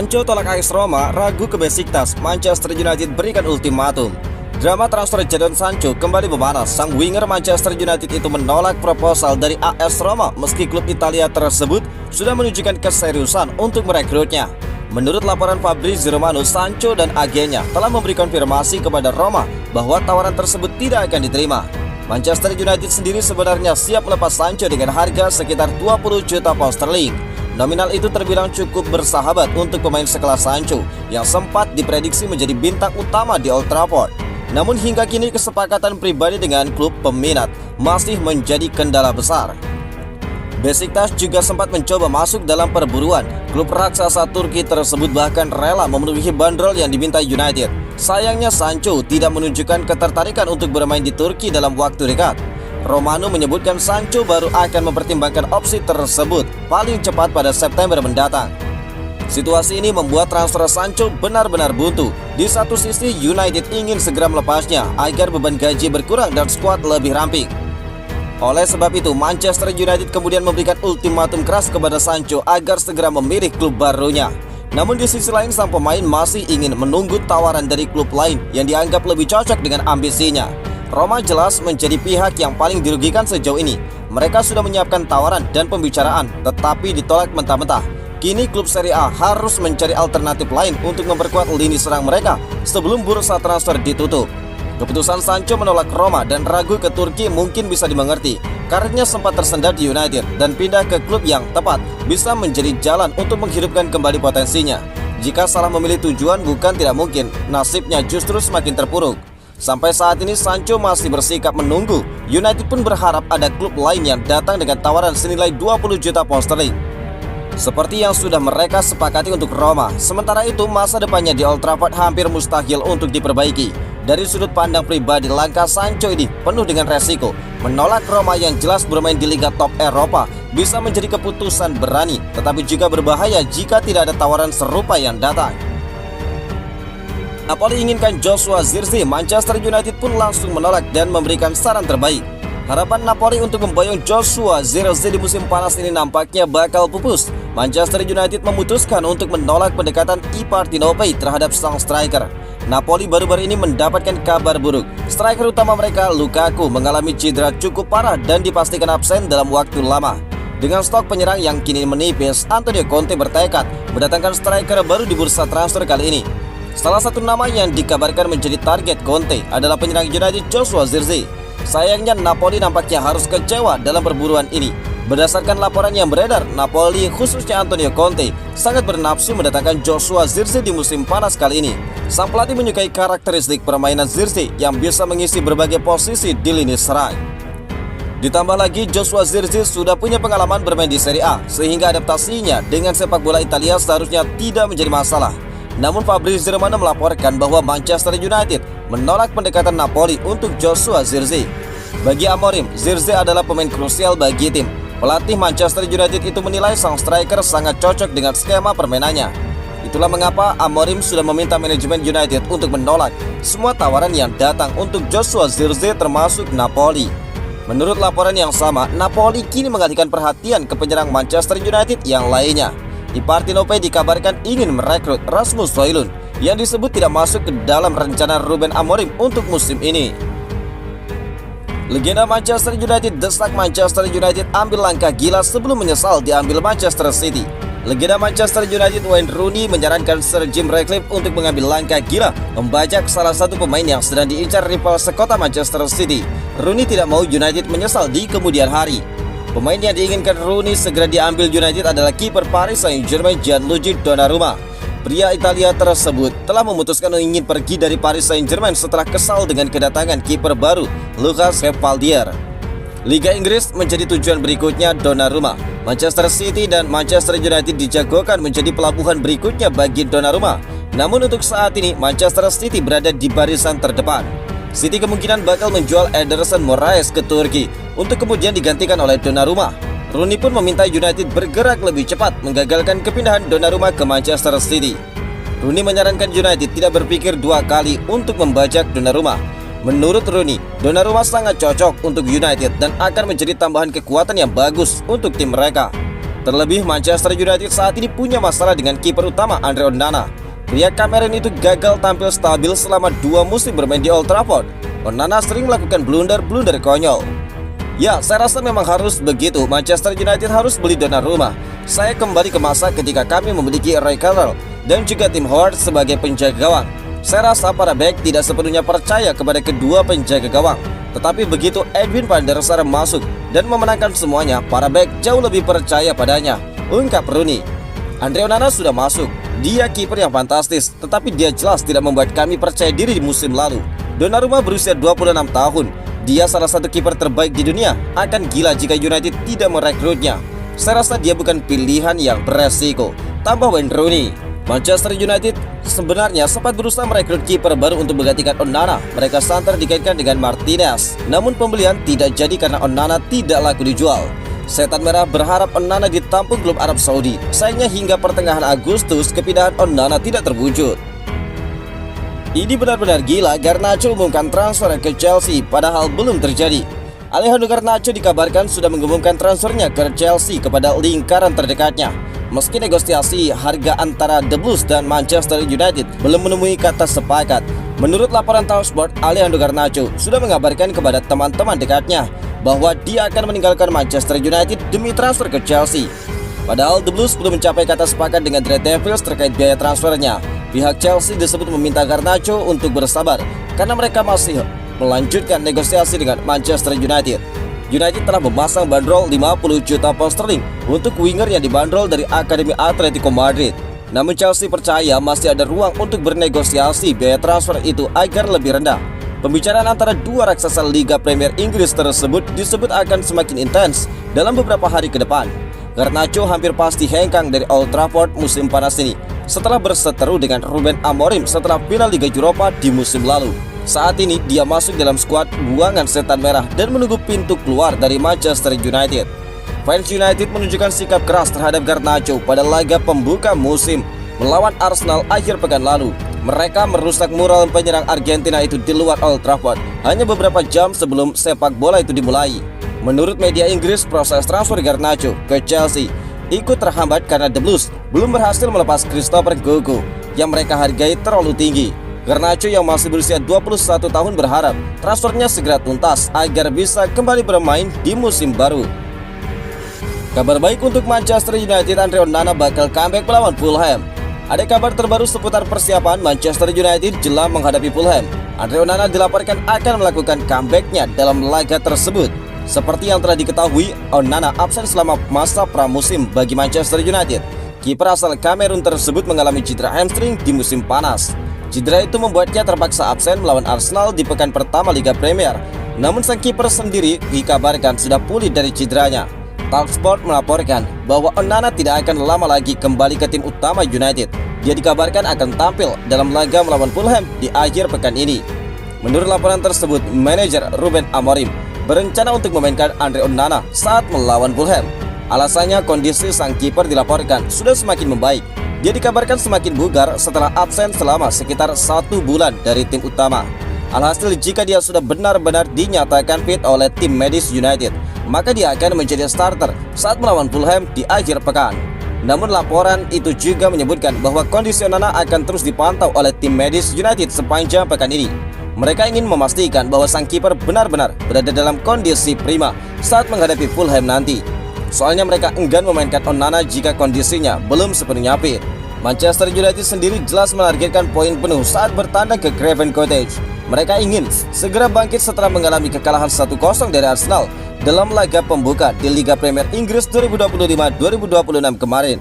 Sancho tolak AS Roma, ragu ke Besiktas, Manchester United berikan ultimatum. Drama transfer Jadon Sancho kembali memanas. Sang winger Manchester United itu menolak proposal dari AS Roma meski klub Italia tersebut sudah menunjukkan keseriusan untuk merekrutnya. Menurut laporan Fabrizio Romano, Sancho dan agennya telah memberi konfirmasi kepada Roma bahwa tawaran tersebut tidak akan diterima. Manchester United sendiri sebenarnya siap melepas Sancho dengan harga sekitar 20 juta pound sterling. Nominal itu terbilang cukup bersahabat untuk pemain sekelas Sancho yang sempat diprediksi menjadi bintang utama di Old Trafford. Namun hingga kini kesepakatan pribadi dengan klub peminat masih menjadi kendala besar. Besiktas juga sempat mencoba masuk dalam perburuan. Klub raksasa Turki tersebut bahkan rela memenuhi bandrol yang diminta United. Sayangnya Sancho tidak menunjukkan ketertarikan untuk bermain di Turki dalam waktu dekat. Romano menyebutkan Sancho baru akan mempertimbangkan opsi tersebut paling cepat pada September mendatang. Situasi ini membuat transfer Sancho benar-benar buntu. Di satu sisi United ingin segera melepasnya agar beban gaji berkurang dan skuad lebih ramping. Oleh sebab itu Manchester United kemudian memberikan ultimatum keras kepada Sancho agar segera memilih klub barunya. Namun di sisi lain sang pemain masih ingin menunggu tawaran dari klub lain yang dianggap lebih cocok dengan ambisinya. Roma jelas menjadi pihak yang paling dirugikan sejauh ini. Mereka sudah menyiapkan tawaran dan pembicaraan, tetapi ditolak mentah-mentah. Kini klub Serie A harus mencari alternatif lain untuk memperkuat lini serang mereka sebelum bursa transfer ditutup. Keputusan Sancho menolak Roma dan ragu ke Turki mungkin bisa dimengerti. Karirnya sempat tersendat di United dan pindah ke klub yang tepat bisa menjadi jalan untuk menghidupkan kembali potensinya. Jika salah memilih tujuan bukan tidak mungkin, nasibnya justru semakin terpuruk. Sampai saat ini Sancho masih bersikap menunggu. United pun berharap ada klub lain yang datang dengan tawaran senilai 20 juta pound sterling seperti yang sudah mereka sepakati untuk Roma. Sementara itu masa depannya di Old Trafford hampir mustahil untuk diperbaiki. Dari sudut pandang pribadi, langkah Sancho ini penuh dengan resiko. Menolak Roma yang jelas bermain di liga top Eropa bisa menjadi keputusan berani, tetapi juga berbahaya jika tidak ada tawaran serupa yang datang. Napoli inginkan Joshua Zirkzee, Manchester United pun langsung menolak dan memberikan saran terbaik. Harapan Napoli untuk memboyong Joshua Zirkzee di musim panas ini nampaknya bakal pupus. Manchester United memutuskan untuk menolak pendekatan Ipartinope terhadap sang striker. Napoli baru-baru ini mendapatkan kabar buruk. Striker utama mereka, Lukaku, mengalami cedera cukup parah dan dipastikan absen dalam waktu lama. Dengan stok penyerang yang kini menipis, Antonio Conte bertekad mendatangkan striker baru di bursa transfer kali ini. Salah satu nama yang dikabarkan menjadi target Conte adalah penyerang United Joshua Zirkzee. Sayangnya Napoli nampaknya harus kecewa dalam perburuan ini. Berdasarkan laporan yang beredar, Napoli khususnya Antonio Conte sangat bernafsu mendatangkan Joshua Zirkzee di musim panas kali ini. Sang pelatih menyukai karakteristik permainan Zirkzee yang bisa mengisi berbagai posisi di lini serang. Ditambah lagi Joshua Zirkzee sudah punya pengalaman bermain di Serie A, sehingga adaptasinya dengan sepak bola Italia seharusnya tidak menjadi masalah. Namun Fabrizio Romano melaporkan bahwa Manchester United menolak pendekatan Napoli untuk Joshua Zirkzee. Bagi Amorim, Zirkzee adalah pemain krusial bagi tim. Pelatih Manchester United itu menilai sang striker sangat cocok dengan skema permainannya. Itulah mengapa Amorim sudah meminta manajemen United untuk menolak semua tawaran yang datang untuk Joshua Zirkzee termasuk Napoli. Menurut laporan yang sama, Napoli kini mengalihkan perhatian ke penyerang Manchester United yang lainnya. Ipartinope dikabarkan ingin merekrut Rasmus Højlund yang disebut tidak masuk ke dalam rencana Ruben Amorim untuk musim ini. Legenda Manchester United desak Manchester United ambil langkah gila sebelum menyesal diambil Manchester City. Legenda Manchester United Wayne Rooney menyarankan Sir Jim Ratcliffe untuk mengambil langkah gila membajak salah satu pemain yang sedang diincar rival sekota Manchester City. Rooney tidak mau United menyesal di kemudian hari. Pemain yang diinginkan Rooney segera diambil United adalah kiper Paris Saint-Germain Gianluigi Donnarumma. Pria Italia tersebut telah memutuskan ingin pergi dari Paris Saint-Germain setelah kesal dengan kedatangan kiper baru Lucas Capaldier. Liga Inggris menjadi tujuan berikutnya Donnarumma. Manchester City dan Manchester United dijagokan menjadi pelabuhan berikutnya bagi Donnarumma. Namun untuk saat ini Manchester City berada di barisan terdepan. City kemungkinan bakal menjual Ederson Moraes ke Turki untuk kemudian digantikan oleh Donnarumma. Rooney pun meminta United bergerak lebih cepat menggagalkan kepindahan Donnarumma ke Manchester City. Rooney menyarankan United tidak berpikir dua kali untuk membajak Donnarumma. Menurut Rooney, Donnarumma sangat cocok untuk United dan akan menjadi tambahan kekuatan yang bagus untuk tim mereka. Terlebih Manchester United saat ini punya masalah dengan kiper utama Andre Onana. Pria Kamerun itu gagal tampil stabil selama 2 musim bermain di Old Trafford. Onana sering melakukan blunder-blunder konyol. Ya, saya rasa memang harus begitu. Manchester United harus beli Donnarumma. Saya kembali ke masa ketika kami memiliki Roy Carroll dan juga Tim Howard sebagai penjaga gawang. Saya rasa para bek tidak sepenuhnya percaya kepada kedua penjaga gawang. Tetapi begitu Edwin van der Sar masuk dan memenangkan semuanya, para bek jauh lebih percaya padanya, ungkap Rooney. Andre Onana sudah masuk. Dia kiper yang fantastis, tetapi dia jelas tidak membuat kami percaya diri di musim lalu. Donnarumma berusia 26 tahun. Dia salah satu kiper terbaik di dunia. Akan gila jika United tidak merekrutnya. Saya rasa dia bukan pilihan yang beresiko, tambah Wayne Rooney. Manchester United sebenarnya sempat berusaha merekrut kiper baru untuk menggantikan Onana. Mereka santer dikaitkan dengan Martinez. Namun pembelian tidak jadi karena Onana tidak laku dijual. Setan Merah berharap Onana ditampung klub Arab Saudi. Sayangnya hingga pertengahan Agustus kepindahan Onana tidak terwujud. Ini benar-benar gila. Garnacho umumkan transfer ke Chelsea padahal belum terjadi. Alejandro Garnacho dikabarkan sudah mengumumkan transfernya ke Chelsea kepada lingkaran terdekatnya. Meski negosiasi harga antara The Blues dan Manchester United belum menemui kata sepakat. Menurut laporan Talksport, Alejandro Garnacho sudah mengabarkan kepada teman-teman dekatnya bahwa dia akan meninggalkan Manchester United demi transfer ke Chelsea. Padahal The Blues belum mencapai kata sepakat dengan Red Devils terkait biaya transfernya. Pihak Chelsea disebut meminta Garnacho untuk bersabar karena mereka masih melanjutkan negosiasi dengan Manchester United. United telah memasang bandrol 50 juta pound sterling untuk winger yang dibanderol dari Akademi Atletico Madrid. Namun Chelsea percaya masih ada ruang untuk bernegosiasi biaya transfer itu agar lebih rendah. Pembicaraan antara dua raksasa Liga Premier Inggris tersebut disebut akan semakin intens dalam beberapa hari ke depan. Garnacho hampir pasti hengkang dari Old Trafford musim panas ini setelah berseteru dengan Ruben Amorim setelah final Liga Eropa di musim lalu. Saat ini dia masuk dalam skuad buangan Setan Merah dan menunggu pintu keluar dari Manchester United. Fans United menunjukkan sikap keras terhadap Garnacho pada laga pembuka musim melawan Arsenal akhir pekan lalu. Mereka merusak mural penyerang Argentina itu di luar Old Trafford hanya beberapa jam sebelum sepak bola itu dimulai. Menurut media Inggris, proses transfer Garnacho ke Chelsea ikut terhambat karena The Blues belum berhasil melepas Christopher Gogo yang mereka hargai terlalu tinggi. Garnacho yang masih berusia 21 tahun berharap transfernya segera tuntas agar bisa kembali bermain di musim baru. Kabar baik untuk Manchester United, Andre Onana bakal comeback melawan Fulham. Ada kabar terbaru seputar persiapan Manchester United jelang menghadapi Fulham. Andre Onana dilaporkan akan melakukan comebacknya dalam laga tersebut. Seperti yang telah diketahui, Onana absen selama masa pramusim bagi Manchester United. Kiper asal Kamerun tersebut mengalami cedera hamstring di musim panas. Cedera itu membuatnya terpaksa absen melawan Arsenal di pekan pertama Liga Premier. Namun sang kiper sendiri dikabarkan sudah pulih dari cederanya. Talksport melaporkan bahwa Onana tidak akan lama lagi kembali ke tim utama United. Dia dikabarkan akan tampil dalam laga melawan Fulham di akhir pekan ini. Menurut laporan tersebut, manajer Ruben Amorim berencana untuk memainkan Andre Onana saat melawan Fulham. Alasannya kondisi sang kiper dilaporkan sudah semakin membaik. Dia dikabarkan semakin bugar setelah absen selama sekitar 1 bulan dari tim utama. Alhasil jika dia sudah benar-benar dinyatakan fit oleh tim medis United, maka dia akan menjadi starter saat melawan Fulham di akhir pekan. Namun laporan itu juga menyebutkan bahwa kondisi Onana akan terus dipantau oleh tim medis United sepanjang pekan ini. Mereka ingin memastikan bahwa sang kiper benar-benar berada dalam kondisi prima saat menghadapi Fulham nanti. Soalnya mereka enggan memainkan Onana jika kondisinya belum sepenuhnya fit. Manchester United sendiri jelas menargetkan poin penuh saat bertandang ke Craven Cottage. Mereka ingin segera bangkit setelah mengalami kekalahan 1-0 dari Arsenal dalam laga pembuka di Liga Premier Inggris 2025-2026 kemarin.